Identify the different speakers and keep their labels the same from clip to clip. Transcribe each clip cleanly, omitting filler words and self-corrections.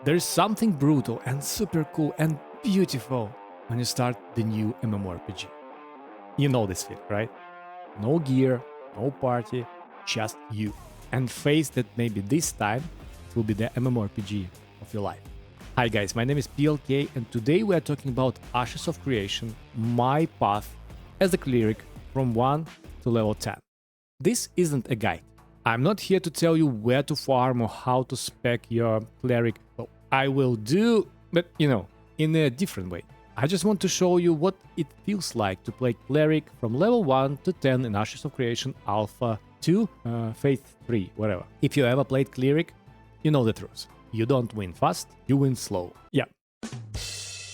Speaker 1: There's something brutal and super cool and beautiful when you start the new MMORPG. You know this feeling, right? No gear, no party, just you. And face that maybe this time it will be the MMORPG of your life. Hi guys, my name is PLK and today we are talking about Ashes of Creation, my path as a cleric from 1 to level 10. This isn't a guide. I'm not here to tell you where to farm or how to spec your cleric. So I will do, but in a different way. I just want to show you what it feels like to play cleric from level 1 to 10 in Ashes of Creation Alpha 2, Faith 3, whatever. If you ever played cleric, you know the truth. You don't win fast, you win slow. Yeah.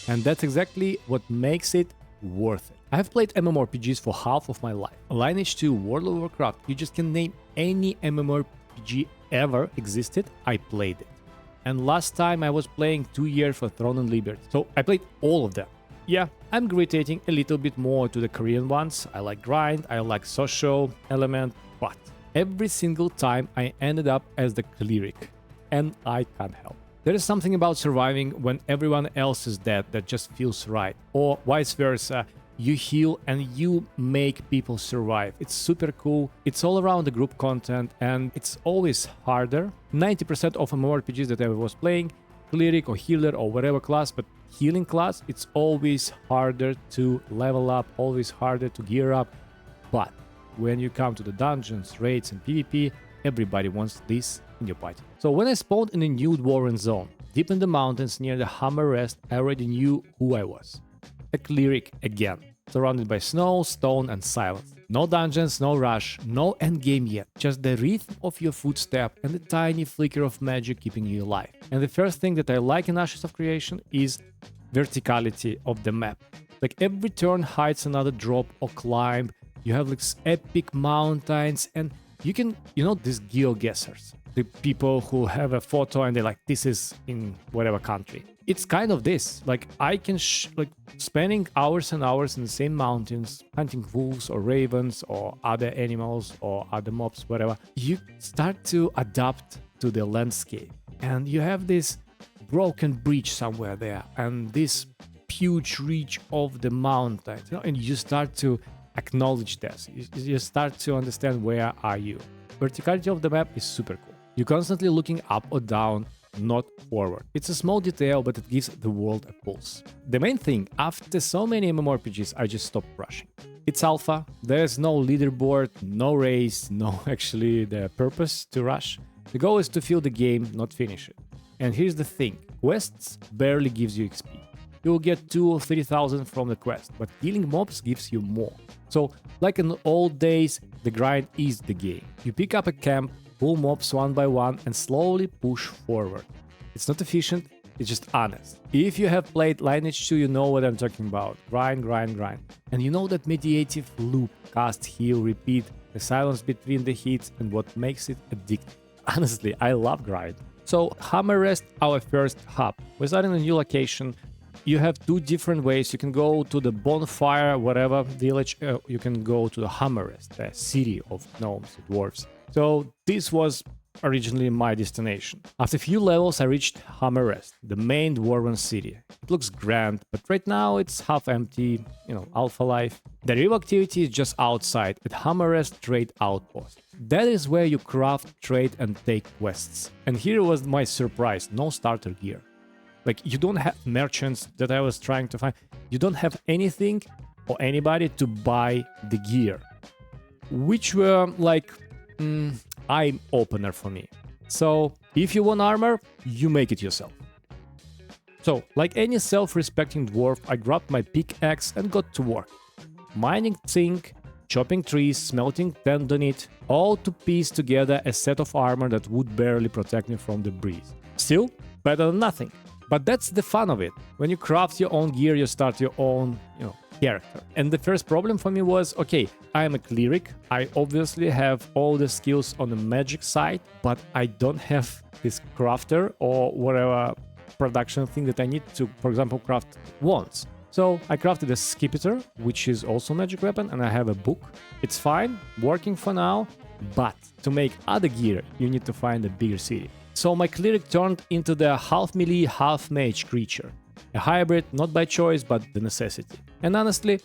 Speaker 1: And that's exactly what makes it worth it. I have played MMORPGs for half of my life. Lineage 2, World of Warcraft, you just can name any MMORPG ever existed, I played it. And last time I was playing 2 years for Throne and Liberty, so I played all of them. Yeah, I'm gravitating a little bit more to the Korean ones. I like grind, I like social element, but every single time I ended up as the cleric, and I can't help. There is something about surviving when everyone else is dead that just feels right, or vice versa. You heal and you make people survive. It's super cool. It's all around the group content and it's always harder. 90% of MMORPGs that I was playing, cleric or healer or whatever class, but healing class, it's always harder to level up, always harder to gear up. But when you come to the dungeons, raids and PvP, everybody wants this in your party. So when I spawned in a new dwarven zone, deep in the mountains near the Hammer Rest, I already knew who I was. A cleric again, surrounded by snow, stone and silence. No dungeons, no rush, no endgame yet, just the rhythm of your footstep and the tiny flicker of magic keeping you alive. And the first thing that I like in Ashes of Creation is verticality of the map. Like every turn hides another drop or climb, you have like epic mountains and you can, these geoguessers, the people who have a photo and they're like, this is in whatever country. It's kind of this, like I can spending hours and hours in the same mountains, hunting wolves or ravens or other animals or other mobs, whatever. You start to adapt to the landscape and you have this broken bridge somewhere there and this huge reach of the mountains, and you start to acknowledge this. You start to understand where are you. Verticality of the map is super cool. You're constantly looking up or down, not forward. It's a small detail, but it gives the world a pulse. The main thing, after so many MMORPGs, I just stopped rushing. It's alpha, there's no leaderboard, no race, no actually the purpose to rush. The goal is to feel the game, not finish it. And here's the thing, quests barely gives you XP. You'll get 2,000 or 3,000 from the quest, but killing mobs gives you more. So, like in the old days, the grind is the game. You pick up a camp, pull mobs one by one and slowly push forward. It's not efficient, it's just honest. If you have played Lineage 2, you know what I'm talking about. Grind, grind, grind. And you know that meditative loop, cast, heal, repeat, the silence between the hits and what makes it addictive. Honestly, I love grind. So, Hammer Rest, our first hub. We're starting a new location. You have two different ways. You can go to the bonfire, whatever village. You can go to the Hammer Rest, the city of gnomes, dwarves. So this was originally my destination. After a few levels, I reached Hammer Rest, the main dwarven city. It looks grand, but right now it's half empty, alpha life. The real activity is just outside at Hammer Rest Trade Outpost. That is where you craft, trade and take quests. And here was my surprise, no starter gear. Like, you don't have merchants that I was trying to find. You don't have anything or anybody to buy the gear, which were like eye opener for me. So if you want armor, you make it yourself. So like any self-respecting dwarf, I grabbed my pickaxe and got to work. Mining zinc, chopping trees, smelting tendonite, all to piece together a set of armor that would barely protect me from the breeze. Still, better than nothing. But that's the fun of it. When you craft your own gear, you start your own, character. And the first problem for me was, okay, I am a cleric. I obviously have all the skills on the magic side, but I don't have this crafter or whatever production thing that I need to, for example, craft wands. So I crafted a Skipper, which is also a magic weapon, and I have a book. It's fine, working for now, but to make other gear, you need to find a bigger city. So my Cleric turned into the half melee, half mage creature. A hybrid, not by choice, but the necessity. And honestly,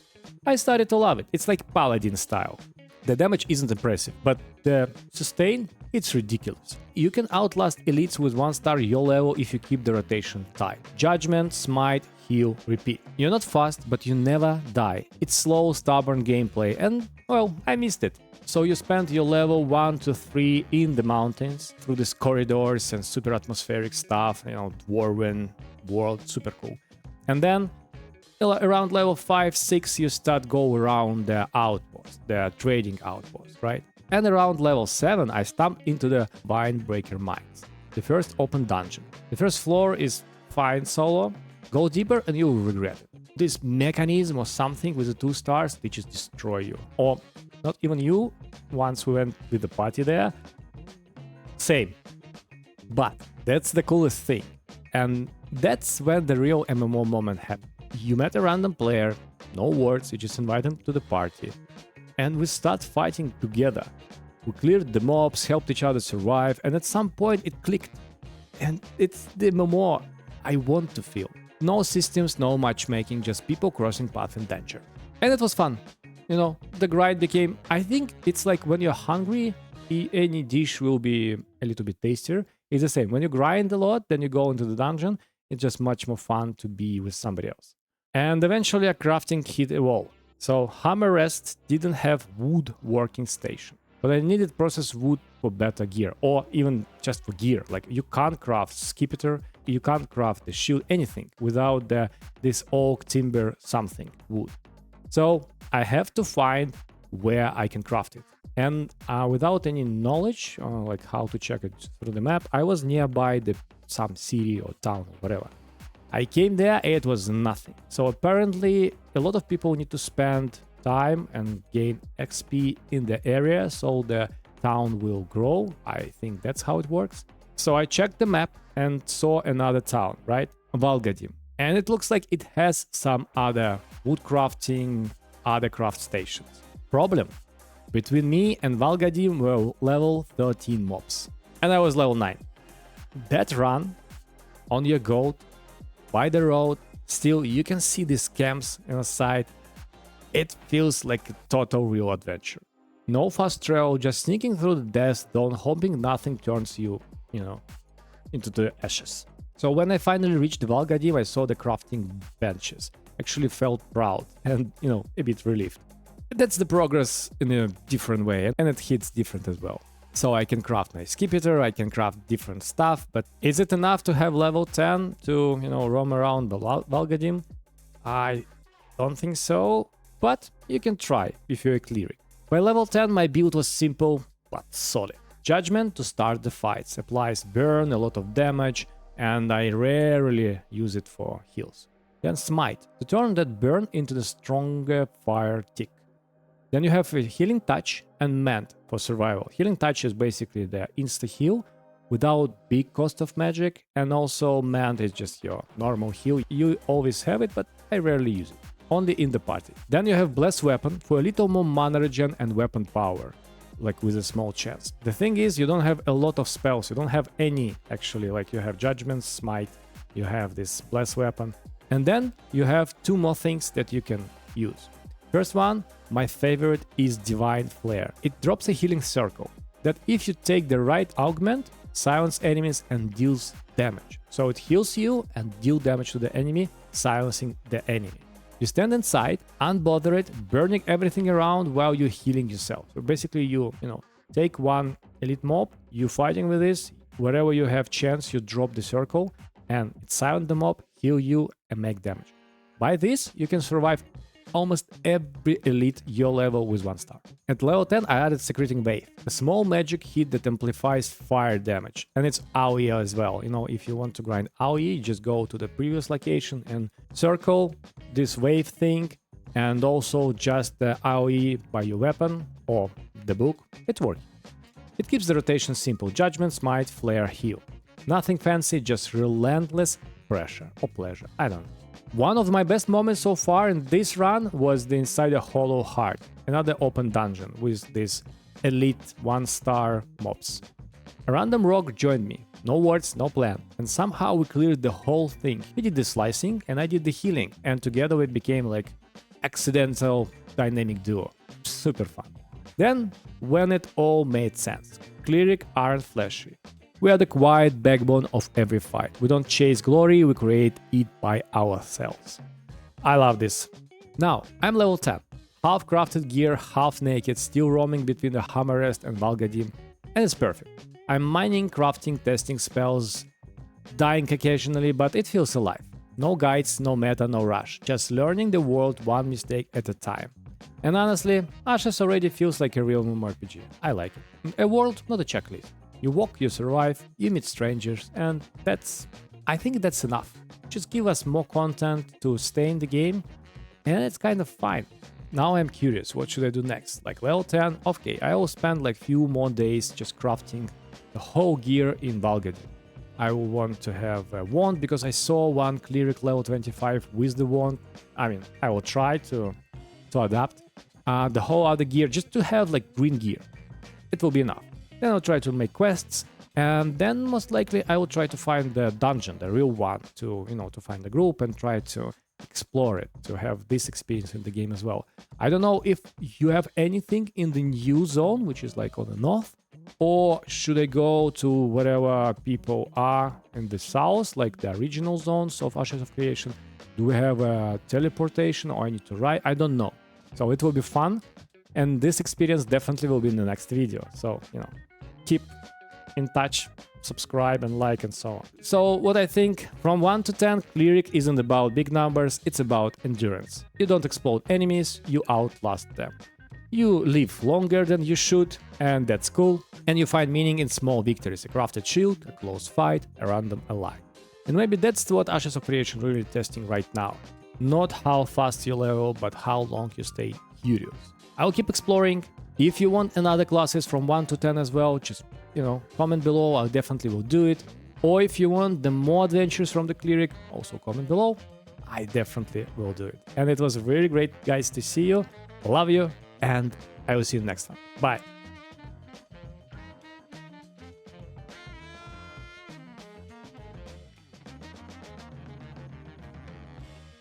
Speaker 1: I started to love it. It's like Paladin style. The damage isn't impressive, but the sustain, it's ridiculous. You can outlast elites with 1-star your level if you keep the rotation tight. Judgment, smite, heal, repeat. You're not fast, but you never die. It's slow, stubborn gameplay, and, well, I missed it. So you spend your level 1 to 3 in the mountains, through these corridors and super atmospheric stuff, Dwarven world, super cool. And then around level 5-6 you start go around the outpost, the trading outpost, right? And around level 7 I stumped into the Vinebreaker Mines, the first open dungeon. The first floor is fine solo, go deeper and you will regret it. This mechanism or something with the 2 stars, they just destroy you. Or not even you, once we went with the party there, same. But that's the coolest thing. And that's when the real MMO moment happened. You met a random player, no words, you just invite him to the party. And we start fighting together. We cleared the mobs, helped each other survive, and at some point it clicked. And it's the MMO I want to feel. No systems, no matchmaking, just people crossing path in danger. And it was fun. The grind became... I think it's like when you're hungry, any dish will be a little bit tastier. It's the same. When you grind a lot, then you go into the dungeon, it's just much more fun to be with somebody else. And eventually a crafting hit a wall. So Hammer Rest didn't have wood working station. But I needed processed wood for better gear, or even just for gear. Like you can't craft Skipper, you can't craft the shield, anything, without this oak, timber, something, wood. So I have to find where I can craft it. And without any knowledge, like how to check it through the map, I was nearby some city or town or whatever. I came there, it was nothing. So apparently a lot of people need to spend time and gain XP in the area so the town will grow. I think that's how it works. So I checked the map and saw another town, right? Valgadim. And it looks like it has some other wood crafting, other craft stations. Problem: between me and Valgadim were level 13 mobs. And I was level 9. That run, on your goat, by the road, still you can see these camps on the side. It feels like a total real adventure. No fast travel, just sneaking through the death zone, hoping nothing turns you, into the ashes. So when I finally reached Valgadim, I saw the crafting benches. Actually felt proud and, a bit relieved. That's the progress in a different way, and it hits different as well. So I can craft my Skipper, I can craft different stuff, but is it enough to have level 10 to, roam around Valgadim? I don't think so, but you can try if you're a Cleric. By level 10 my build was simple but solid. Judgment to start the fights, applies burn, a lot of damage, and I rarely use it for heals. Then Smite, to turn that burn into the stronger fire tick. Then you have a Healing Touch and Mend for survival. Healing Touch is basically the insta-heal without big cost of magic, and also Mend is just your normal heal. You always have it, but I rarely use it, only in the party. Then you have Bless Weapon for a little more mana regen and weapon power, like with a small chance. The thing is, you don't have a lot of spells, you don't have any actually, like you have Judgment, Smite, you have this Bless Weapon, and then you have 2 more things that you can use. First one, my favorite, is Divine Flare. It drops a healing circle that if you take the right augment, silence enemies and deals damage. So it heals you and deal damage to the enemy, silencing the enemy. You stand inside, unbothered, burning everything around while you're healing yourself. So basically you take one elite mob, you fighting with this, wherever you have chance, you drop the circle and it silence the mob, heal you and make damage. By this, you can survive almost every elite your level with 1 star. At level 10 I added Secreting Wave, a small magic hit that amplifies fire damage, and it's AoE as well. If you want to grind AoE, just go to the previous location and circle this wave thing, and also just the AoE by your weapon or the book. It works. It keeps the rotation simple: Judgment, Smite, Flare, Heal. Nothing fancy, just relentless pressure or pleasure, I don't know. One of my best moments so far in this run was the Inside a Hollow Heart, another open dungeon with these elite 1-star mobs. A random rogue joined me. No words, no plan. And somehow we cleared the whole thing. He did the slicing and I did the healing. And together we became like accidental dynamic duo. Super fun. Then, when it all made sense, Cleric aren't flashy. We are the quiet backbone of every fight. We don't chase glory, we create it by ourselves. I love this. Now, I'm level 10. Half crafted gear, half naked, still roaming between the Hammerest and Valgadim, and it's perfect. I'm mining, crafting, testing spells, dying occasionally, but it feels alive. No guides, no meta, no rush, just learning the world one mistake at a time. And honestly, Ashes already feels like a real MMORPG. I like it. A world, not a checklist. You walk, you survive, you meet strangers, and I think that's enough. Just give us more content to stay in the game, and it's kind of fine. Now I'm curious, what should I do next? Like level 10, okay, I will spend like few more days just crafting the whole gear in Valgadim. I will want to have a wand because I saw one Cleric level 25 with the wand. I mean, I will try to adapt the whole other gear just to have like green gear. It will be enough. Then I'll try to make quests, and then most likely I will try to find the dungeon, the real one, to find the group and try to explore it, to have this experience in the game as well. I don't know if you have anything in the new zone, which is like on the north, or should I go to wherever people are in the south, like the original zones of Ashes of Creation? Do we have a teleportation, or I need to ride? I don't know. So it will be fun, and this experience definitely will be in the next video. So, keep in touch, subscribe and like and so on. So what I think, from 1 to 10, Cleric isn't about big numbers, it's about endurance. You don't explode enemies, you outlast them. You live longer than you should, and that's cool. And you find meaning in small victories, a crafted shield, a close fight, a random ally. And maybe that's what Ashes of Creation really testing right now. Not how fast you level, but how long you stay curious. I'll keep exploring. If you want another classes from 1 to 10 as well, just, comment below, I definitely will do it. Or if you want the more adventures from the Cleric, also comment below, I definitely will do it. And it was really great, guys, to see you. Love you, and I will see you next time. Bye.